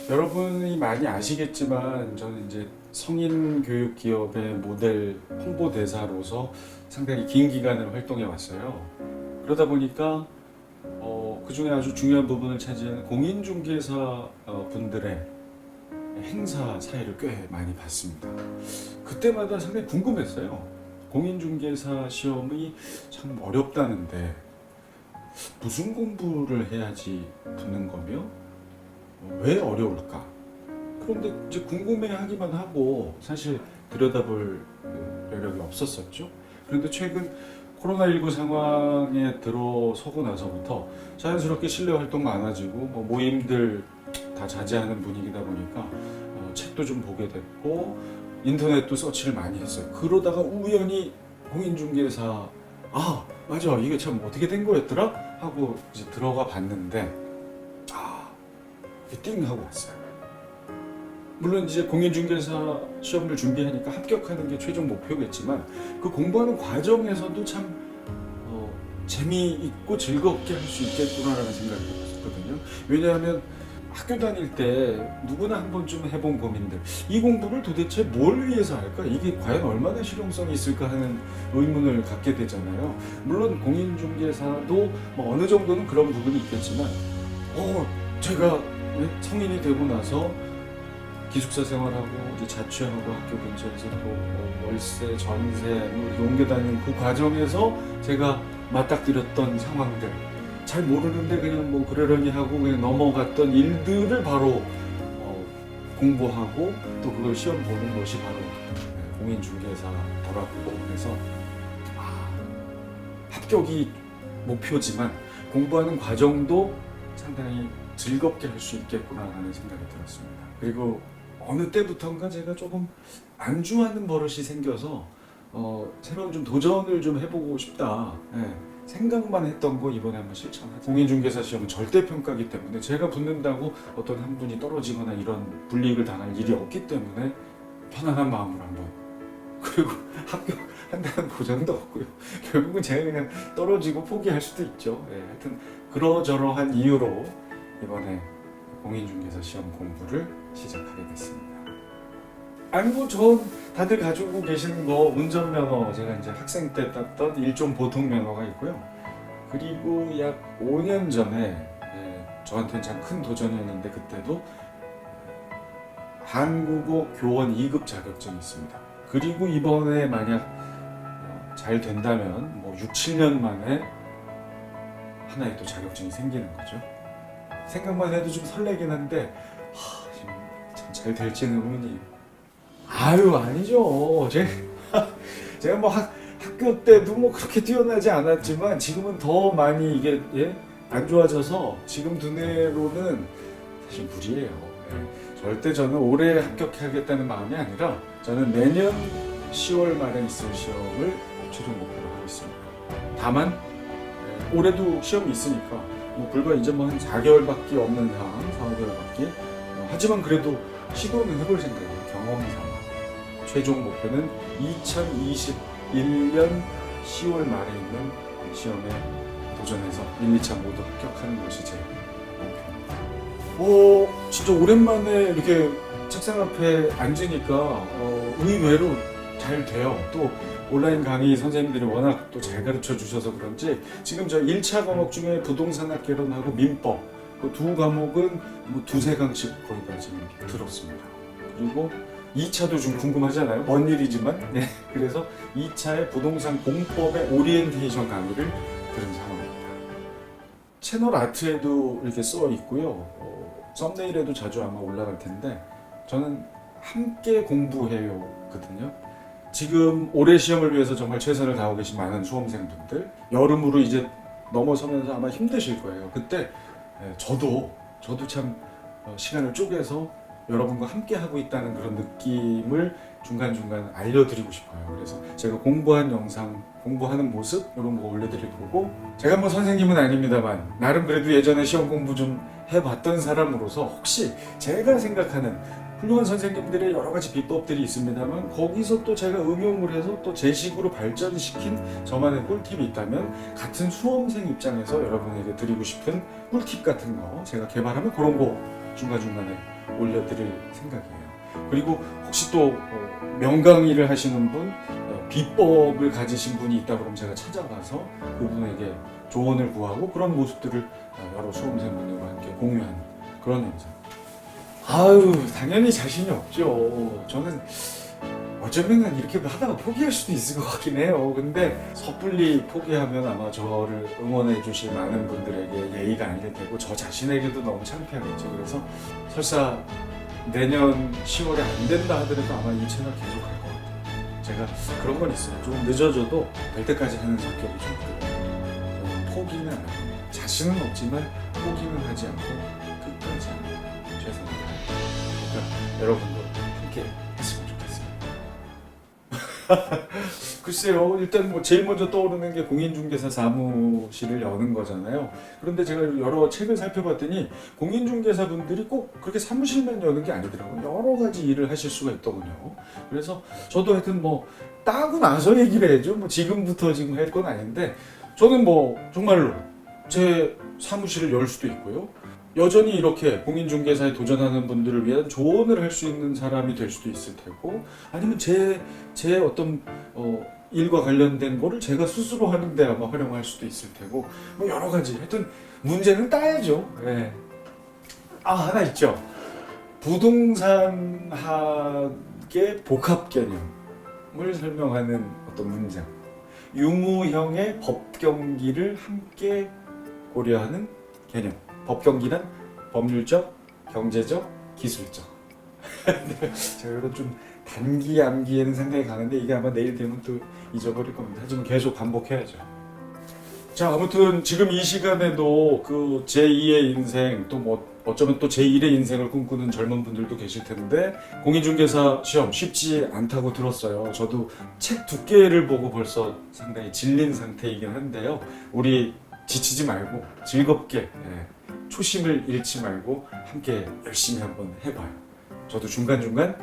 여러분이 많이 아시겠지만 저는 이제 성인 교육 기업의 모델 홍보대사로서 상당히 긴 기간을 활동해 왔어요. 그러다 보니까 그 중에 아주 중요한 부분을 차지하는 공인중개사 분들의 행사 사회를 꽤 많이 봤습니다. 그때마다 상당히 궁금했어요. 공인중개사 시험이 참 어렵다는데 무슨 공부를 해야지 붙는 거며 왜 어려울까? 그런데 이제 궁금해하기만 하고 사실 들여다볼 여력이 없었었죠. 그런데 최근 코로나19 상황에 들어서고 나서부터 자연스럽게 실내 활동 많아지고 모임들 다 자제하는 분위기다 보니까 책도 좀 보게 됐고 인터넷도 서치를 많이 했어요. 그러다가 우연히 공인중개사 맞아 이게 참 어떻게 된 거였더라 하고 이제 들어가 봤는데 띵 하고 왔어요. 물론 이제 공인중개사 시험을 준비하니까 합격하는 게 최종 목표겠지만 그 공부하는 과정에서도 참 재미있고 즐겁게 할 수 있겠구나라는 생각이 들었거든요. 왜냐하면 학교 다닐 때 누구나 한 번쯤 해본 고민들, 이 공부를 도대체 뭘 위해서 할까? 이게 과연 얼마나 실용성이 있을까 하는 의문을 갖게 되잖아요. 물론 공인중개사도 어느 정도는 그런 부분이 있겠지만 제가 성인이 되고 나서 기숙사 생활하고 이제 자취하고 학교 근처에서 또 월세, 전세 이렇게 옮겨 다니는 그 과정에서 제가 맞닥뜨렸던 상황들 잘 모르는데 그냥 그러려니 하고 그냥 넘어갔던 일들을 바로 공부하고 또 그걸 시험 보는 것이 바로 공인중개사더라고요. 그래서 합격이 목표지만 공부하는 과정도 상당히 즐겁게 할 수 있겠구나라는 생각이 들었습니다. 그리고 어느 때부턴가 제가 조금 안주하는 버릇이 생겨서 새로운 좀 도전을 좀 해보고 싶다. 생각만 했던 거 이번에 한번 실천하자. 공인중개사 시험은 절대평가이기 때문에 제가 붙는다고 어떤 한 분이 떨어지거나 이런 불이익을 당할 일이 없기 때문에 편안한 마음으로 한번 그리고 합격한다는 보장도 없고요. 결국은 제가 그냥 떨어지고 포기할 수도 있죠. 하여튼 그러저러한 이유로 이번에 공인중개사 시험 공부를 시작하게 됐습니다. 전 다들 가지고 계시는 거 운전면허 제가 이제 학생 때 땄던 일종 보통면허가 있고요. 그리고 약 5년 전에 저한테는 참 큰 도전이었는데 그때도 한국어 교원 2급 자격증이 있습니다. 그리고 이번에 만약 잘 된다면 6, 7년 만에 하나의 또 자격증이 생기는 거죠. 생각만 해도 좀 설레긴 한데 참 잘 될지는 의문이에요. 아니죠. 제가 학교 때도 그렇게 뛰어나지 않았지만 지금은 더 많이 이게 안 좋아져서 지금 두뇌로는 사실 무리예요. 절대 저는 올해 합격하겠다는 마음이 아니라 저는 내년 10월 말에 있을 시험을 최종 목표로 하고 있습니다. 다만 올해도 시험이 있으니까 불과 이제 한 4개월밖에 없는 상황, 4, 5개월밖에 하지만 그래도 시도는 해볼 생각이에요. 경험 삼아. 최종 목표는 2021년 10월 말에 있는 시험에 도전해서 1, 2차 모두 합격하는 것이 제 목표입니다. 진짜 오랜만에 이렇게 책상 앞에 앉으니까 의외로 잘 돼요. 또 온라인 강의 선생님들이 워낙 또 잘 가르쳐 주셔서 그런지 지금 저 1차 과목 중에 부동산학 개론하고 민법 그 두 과목은 두세 강씩 거의 다 지금 들었습니다. 그리고 2차도 좀 궁금하잖아요. 먼 일이지만 그래서 2차의 부동산 공법의 오리엔테이션 강의를 들은 상황입니다. 채널 아트에도 이렇게 써 있고요. 썸네일에도 자주 아마 올라갈 텐데 저는 함께 공부해요거든요. 지금 올해 시험을 위해서 정말 최선을 다하고 계신 많은 수험생분들 여름으로 이제 넘어서면서 아마 힘드실 거예요. 그때 저도 참 시간을 쪼개서 여러분과 함께 하고 있다는 그런 느낌을 중간중간 알려드리고 싶어요. 그래서 제가 공부한 영상, 공부하는 모습 이런 거 올려드릴 거고 제가 선생님은 아닙니다만 나름 그래도 예전에 시험 공부 좀 해봤던 사람으로서 혹시 제가 생각하는 훌륭한 선생님들의 여러 가지 비법들이 있습니다만 거기서 또 제가 응용을 해서 또 제 식으로 발전시킨 저만의 꿀팁이 있다면 같은 수험생 입장에서 여러분에게 드리고 싶은 꿀팁 같은 거 제가 개발하면 그런 거 중간중간에 올려드릴 생각이에요. 그리고 혹시 또 명강의를 하시는 분, 비법을 가지신 분이 있다 그러면 제가 찾아가서 그분에게 조언을 구하고 그런 모습들을 여러 수험생분들과 함께 공유하는 그런 행사. 아유, 당연히 자신이 없죠. 저는 어쩌면 이렇게 하다가 포기할 수도 있을 것 같긴 해요. 근데 섣불리 포기하면 아마 저를 응원해 주실 많은 분들에게 예의가 아닐 테고 저 자신에게도 너무 창피하겠죠. 그래서 설사 내년 10월에 안 된다 하더라도 아마 이 채널 계속 할 것 같아요. 제가 그런 건 있어요. 좀 늦어져도 될 때까지 하는 성격이 좀 있거든요. 저는 포기는 안 해요. 자신은 없지만 포기는 하지 않고 끝까지 최선을 다해요. 그러니까 여러분도 함께 했으면 좋겠습니다. 글쎄요, 일단 뭐 제일 먼저 떠오르는 게 공인중개사 사무실을 여는 거잖아요. 그런데 제가 여러 책을 살펴봤더니 공인중개사 분들이 꼭 그렇게 사무실만 여는 게 아니더라고요. 여러 가지 일을 하실 수가 있더군요. 그래서 저도 하여튼 뭐 따고 나서 얘기를 해야죠. 뭐 지금부터 지금 할 건 아닌데 저는 뭐 정말로 제 사무실을 열 수도 있고요. 여전히 이렇게 공인중개사에 도전하는 분들을 위한 조언을 할 수 있는 사람이 될 수도 있을 테고, 아니면 제 어떤 일과 관련된 거를 제가 스스로 하는데 아마 활용할 수도 있을 테고, 뭐 여러 가지. 하여튼 문제는 따야죠. 네. 아, 하나 있죠. 부동산학의 복합 개념을 설명하는 어떤 문장. 유무형의 법경기를 함께 고려하는 개념. 법경기란 법률적, 경제적, 기술적. 제가 이런 좀 단기 암기에는 상당히 강한데 이게 아마 내일 되면 또 잊어버릴 겁니다. 하지만 계속 반복해야죠. 자, 아무튼 지금 이 시간에도 그 제2의 인생, 또 뭐 어쩌면 또 제1의 인생을 꿈꾸는 젊은 분들도 계실 텐데 공인중개사 시험 쉽지 않다고 들었어요. 저도 책 두께를 보고 벌써 상당히 질린 상태이긴 한데요. 우리 지치지 말고 즐겁게 초심을 잃지 말고 함께 열심히 한번 해봐요. 저도 중간중간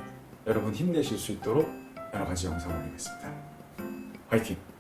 여러분 힘내실 수 있도록 여러 가지 영상 올리겠습니다. 화이팅!